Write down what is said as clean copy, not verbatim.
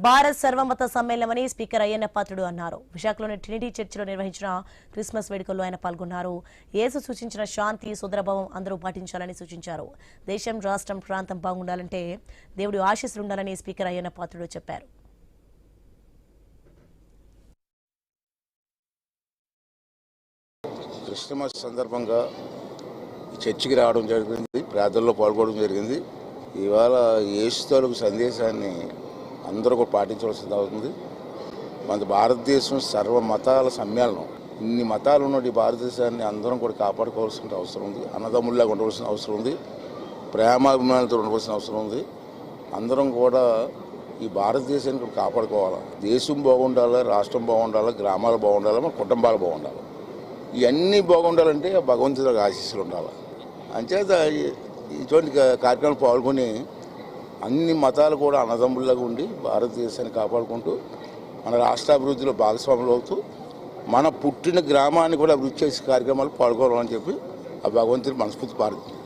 Bharat సర్వమత సమ్మేళనమని speaker Ayyanna Patrudu అన్నారు. విశాఖలోని Trinity చర్చిలో నిర్వహించిన క్రిస్మస్ వేడుకల్లో ఆయన పాల్గొన్నారు. యేసు సూచించిన శాంతి, సోదరభావం అందరూ పాటించాలని సూచించారు. దేశం, రాష్ట్రం, ప్రాంతం బాగుండాలంటే దేవుడి ఆశీస్సులుండాలని స్పీకర్ అయ్యన్న పాత్రుడు చెప్పారు. క్రిస్మస్ సందర్భంగా చర్చికి రావడం జరిగింది, ప్రార్థనలో పాల్గొనడం జరిగింది. ఇవాళ యేసు తాలూకు సందేశాన్ని అందరూ కూడా పాటించవలసింది అవుతుంది. మన భారతదేశం సర్వ మతాల సమ్మేళనం. ఇన్ని మతాలు ఉన్న ఈ భారతదేశాన్ని అందరం కూడా కాపాడుకోవాల్సిన అవసరం ఉంది. అన్నదమ్ముల్లాగా ఉండవలసిన అవసరం ఉంది. ప్రేమాభిమానాలతో ఉండవలసిన అవసరం ఉంది. అందరం కూడా ఈ భారతదేశాన్ని కూడా కాపాడుకోవాలి. దేశం బాగుండాలి, రాష్ట్రం బాగుండాలి, గ్రామాలు బాగుండాలి, మన కుటుంబాలు బాగుండాలి. ఇవన్నీ బాగుండాలంటే భగవంతుడికి ఆశీస్సులు ఉండాలి. అంచేత ఇటువంటి కార్యక్రమాలు పాల్గొని అన్ని మతాలు కూడా అన్నదమ్ముల్లాగా ఉండి భారతదేశాన్ని కాపాడుకుంటూ మన రాష్ట్రాభివృద్ధిలో భాగస్వాములు అవుతూ మన పుట్టిన గ్రామాన్ని కూడా అభివృద్ధి చేసే కార్యక్రమాలు పాల్గొనాలని చెప్పి ఆ భగవంతుడి మనస్ఫూర్తి పాడుతుంది.